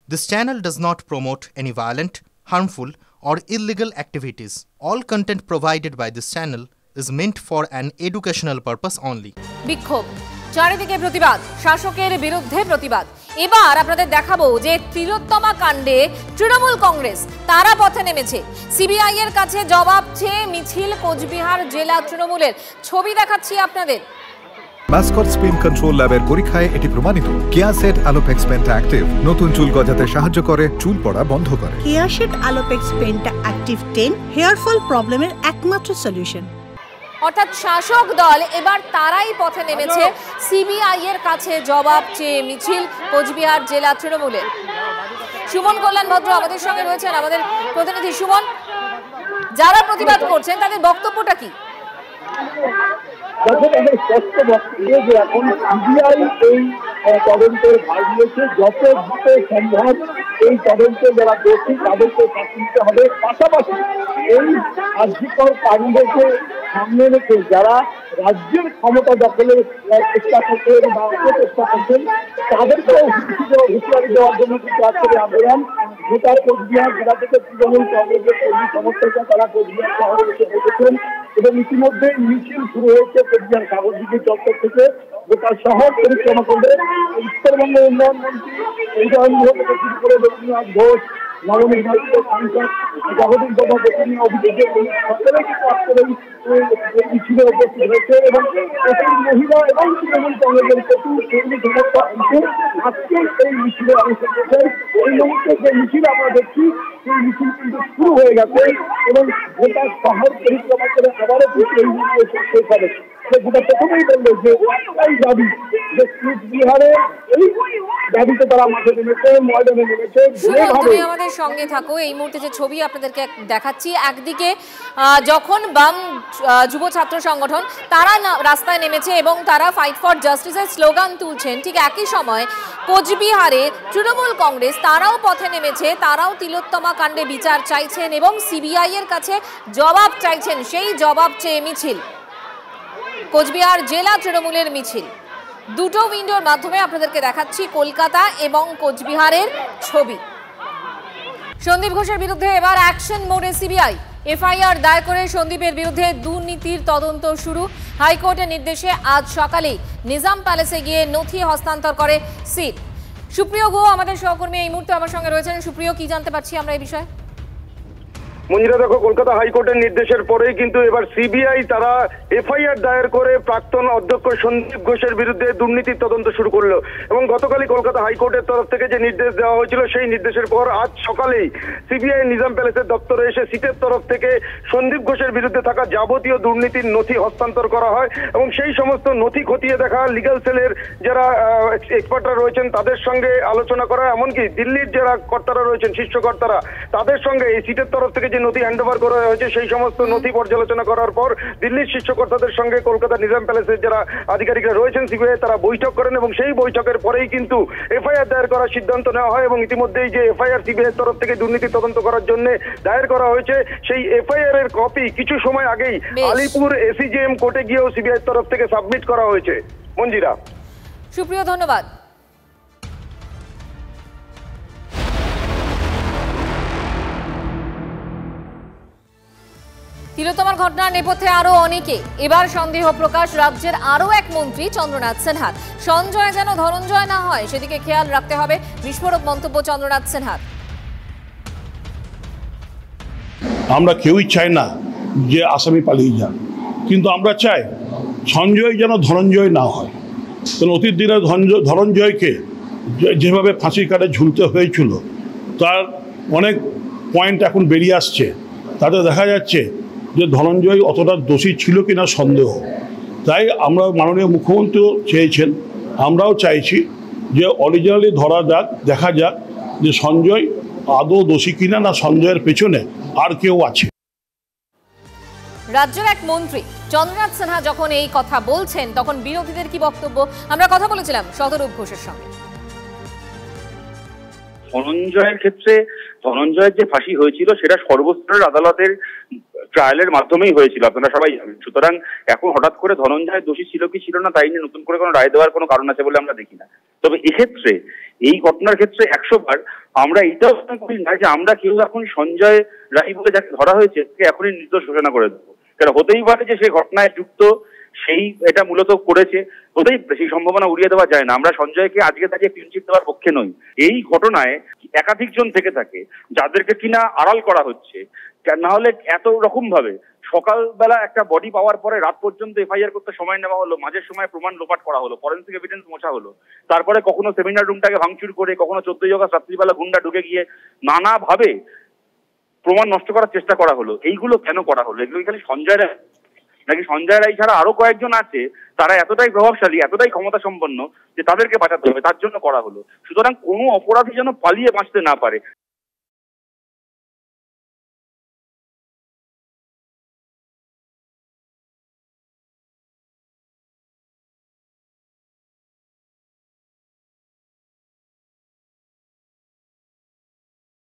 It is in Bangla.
This channel does not promote any violent, harmful, or illegal activities. All content provided by this channel is meant for an educational purpose only. বিক্ষোভ, চারিদিকে প্রতিবাদ, শাসকের বিরুদ্ধে প্রতিবাদ। এবার আপনাদের দেখাবো যে তিলোত্তমা কাণ্ডে তৃণমূল কংগ্রেস তারা পথে নেমেছে। সিবিআই এর কাছে জবাব চেয়ে মিছিল কোচবিহার জেলা তৃণমূলের। ছবি দেখাচ্ছি আপনাদের। মাসকট স্পিন কন্ট্রোল ল্যাবের পরীক্ষায় এটি প্রমাণিত। কেয়াসেট আলোপেক্স পেন্টা অ্যাক্টিভ নতুন চুল গজাতে সাহায্য করে, চুল পড়া বন্ধ করে। কেয়াসেট Alopex penta active 10 hair fall প্রবলেমের একমাত্র সলিউশন। অর্থাৎ শাসক দল এবার তারাই পথে নেমেছে সিবিআই এর কাছে জবাব চেয়ে মিছিল কোচবিহার জেলা তৃণমূলের। সুমন কল্যাণ ভদ্র আমাদের সঙ্গে রয়েছেন, আমাদের প্রতিনিধি সুমন। যারা প্রতিবাদ করছেন তাদের বক্তব্যটা কি? স্পষ্ট বক্তব্য যে এখন সিবিআই এই তদন্তের ভার নিয়েছে, যত দ্রুত সম্ভব এই তদন্তে যারা দোষী তাদেরকে শাস্তি দিতে হবে। পাশাপাশি এই কার্যকর কাণ্ডকে সামনে রেখে যারা রাজ্যের ক্ষমতা দখলের চেষ্টা করছেন বা অপচেষ্টা করছেন তাদেরকেও হুঁশিয়ারি দেওয়ার জন্য কিন্তু আজকের আন্দোলন। গোটা কোচবিহার জেলা থেকে তৃণমূল কংগ্রেসের কর্মী সমর্থকরা তারা কোচবিহার শহরে এসে বসেছেন এবং ইতিমধ্যে মিছিল শুরু হয়েছে কোচবিহার কাগজদিঘি চত্বর থেকে। গোটা শহর পরিক্রমা করে উত্তরবঙ্গ উন্নয়ন মন্ত্রী উদয়ন থেকে শুরু করে রবীন্দ্রনাথ ঘোষ, নবনির্বাচিত সাংসদ জগদীশ বন্দ্যোপাধ্যায় অভিযোগের সকলে কিন্তু আজকের এই মিছিলে উপস্থিত হয়েছে এবং প্রচুর মহিলা এবং তৃণমূল কংগ্রেসের প্রচুর কর্মী সমর্থক আজকে এই মিছিলে অংশ নিয়েছেন। এই মুহূর্তে যে মিছিল আমরা দেখছি সেই মিছিল কিন্তু শুরু হয়ে গেছে এবং গোটা শহর পরিক্রমা করে আবারও এই মিছিল শেষ হবে। গোটা প্রথমেই বললো যে একটাই দাবি যে কোচবিহারে এই দাবিতে তারা মাঠে নেমেছে, ময়দানে নেমেছে। তুমি আমাদের সঙ্গে থাকো। এই মুহূর্তে যে ছবি আপনাদেরকে দেখাচ্ছি, একদিকে যখন বাম যুব ছাত্র সংগঠন তারা রাস্তায় নেমেছে এবং তারা ফাইট ফর জাস্টিসের স্লোগান তুলছেন, ঠিক একই সময় কোচবিহারে তৃণমূল কংগ্রেস তারাও পথে নেমেছে। তারাও তিলোত্তমা কাণ্ডে বিচার চাইছেন এবং সিবিআই এর কাছে জবাব চাইছেন। সেই জবাব চেয়ে মিছিল কোচবিহার জেলা তৃণমূলের মিছিল। দুটো উইন্ডোর মাধ্যমে আপনাদেরকে দেখাচ্ছি কলকাতা এবং কোচবিহারের ছবি। সন্দীপ ঘোষের বিরুদ্ধে এবার অ্যাকশন মোডে সিবিআই। এফআইআর দায়ের করে সন্দীপের বিরুদ্ধে দুর্নীতির তদন্ত শুরু। হাইকোর্টের নির্দেশে আজ সকালেই নিজাম প্যালেসে গিয়ে নথি হস্তান্তর করে সিট। সুপ্রিয় গুহ আমাদের সহকর্মী এই মুহূর্তে আমার সঙ্গে রয়েছেন। সুপ্রিয়, কি জানতে পারছি আমরা এই বিষয়ে? মঞ্জিরা, দেখো, কলকাতা হাইকোর্টের নির্দেশের পরেই কিন্তু এবার সিবিআই তারা এফআইআর দায়ের করে প্রাক্তন অধ্যক্ষ সন্দীপ ঘোষের বিরুদ্ধে দুর্নীতির তদন্ত শুরু করলো এবং গতকালই কলকাতা হাইকোর্টের তরফ থেকে যে নির্দেশ দেওয়া হয়েছিল সেই নির্দেশের পর আজ সকালেই সিবিআই নিজাম প্যালেসের দপ্তরে এসে সিটের তরফ থেকে সন্দীপ ঘোষের বিরুদ্ধে থাকা যাবতীয় দুর্নীতির নথি হস্তান্তর করা হয় এবং সেই সমস্ত নথি খতিয়ে দেখা লিগ্যাল সেলের যারা এক্সপার্টরা রয়েছেন তাদের সঙ্গে আলোচনা করা, এমনকি দিল্লির যারা কর্তারা রয়েছেন শীর্ষ কর্তারা তাদের সঙ্গে এই সিটের তরফ থেকে নথি হ্যান্ডওভার করা হয়েছে সেই সমস্ত নথি পর্যালোচনা করার পর দিল্লির শীর্ষ কর্তাদের সঙ্গে কলকাতা নিজাম প্যালেসের যারা আধিকারিকরা রয়েছেন সিবিআই তারা বৈঠক করেন এবং সেই বৈঠকের পরেই কিন্তু এফআইআর দায়ের করার সিদ্ধান্ত নেওয়া হয় এবং ইতিমধ্যেই যে এফআইআর সিবিআই তরফ থেকে দুর্নীতি তদন্ত করার জন্য দায়ের করা হয়েছে সেই এফআইআর এর কপি কিছু সময় আগেই আলিপুর এসিজেএম কোর্টে গিয়েও সিবিআই তরফ থেকে সাবমিট করা হয়েছে। মঞ্জিরা, সুপ্রিয়, ধন্যবাদ। তিলোত্তমার ঘটনার নেপথ্যে আরো অনেকে। এবার সন্দেহ প্রকাশ রাজ্যের আরো এক মন্ত্রী চন্দ্রনাথ সিনহার। সঞ্জয় যেন ধনঞ্জয় না হয় সেদিকে খেয়াল রাখতে হবে, বিস্ফোরক মন্তব্য চন্দ্রনাথ সিনহার। আমরা কেউই চাই না যে আসামি পালিয়ে যান, কিন্তু আমরা চাই সঞ্জয় যেন ধনঞ্জয় না হয়। কারণ অতীত দিনে ধনঞ্জয়কে যেভাবে ফাঁসির কাঠে ঝুলতে হয়েছিল তার অনেক পয়েন্ট এখন বেরিয়ে আসছে। তাতে দেখা যাচ্ছে যে ধনঞ্জয় অতটা দোষী ছিল কিনা সন্দেহ। তাই আমরা মাননীয় মুখ্যমন্ত্রীও চেয়েছেন, আমরাও চাইছি যে অরিজিনালি ধরা যাক, দেখা যাক যে সঞ্জয় আদৌ দোষী কিনা, না সঞ্জয়ের পেছনে আর কেউ আছে। রাজ্যের এক মন্ত্রী চন্দ্রনাথ সিনহা যখন এই কথা বলছেন তখন বিরোধীদের কি বক্তব্য আমরা কথা বলেছিলাম শতরূপ ঘোষের সঙ্গে। ধনঞ্জয়ের ক্ষেত্রে ধনঞ্জয়ের যে ফাঁসি হয়েছিল সেটা সর্বস্তরের আদালতের ট্রায়ালের মাধ্যমেই হয়েছিল, আপনারা সবাই জানেন। সুতরাং এখন হঠাৎ করে ধনঞ্জয় দোষী ছিল কি ছিল না তাই নিয়ে নতুন করে কোনো রায় দেওয়ার কোনো কারণ আছে বলে আমরা দেখি না। তবে এক্ষেত্রে এই ঘটনার ক্ষেত্রে 100 বার আমরা এটাও করি না যে আমরা কেউ এখন সঞ্জয় রায় বলে যাকে ধরা হয়েছে এখনই নির্দোষ ঘোষণা করে দেবো। কারণ হতেই পারে যে সেই ঘটনায় যুক্ত, সেই এটা মূলত করেছে, হতেই সেই সম্ভাবনা উড়িয়ে দেওয়া যায় না। আমরা সঞ্জয়কে আজকে তাকে ক্লিনচিট দেওয়ার পক্ষে নই। এই ঘটনায় একাধিক জন থেকে থাকে যাদেরকে কিনা আড়াল করা হচ্ছে, না হলে এত রকম ভাবে সকালবেলা একটা বডি পাওয়ার পরে রাত পর্যন্ত এফআইআর করতে সময় নেওয়া হলো, মাঝের সময় প্রমাণ লোপাট করা হলো, ফরেন্সিক এভিডেন্স মোছা হলো, তারপরে কখনো সেমিনার রুমটাকে ভাঙচুর করে, কখনো 14 আগস্ট রাত্রিবেলা গুন্ডা ঢুকে গিয়ে নানাভাবে প্রমাণ নষ্ট করার চেষ্টা করা হলো। এইগুলো কেন করা হলো? এগুলো খালি সঞ্জয় রায় নাকি সঞ্জয় রায় ছাড়া আরো কয়েকজন আছে তারা এতটাই প্রভাবশালী, এতটাই ক্ষমতা সম্পন্ন যে তাদেরকে বাঁচাতে হবে, তার জন্য করা হলো। সুতরাং কোনো অপরাধী যেন পালিয়ে বাঁচতে না পারে।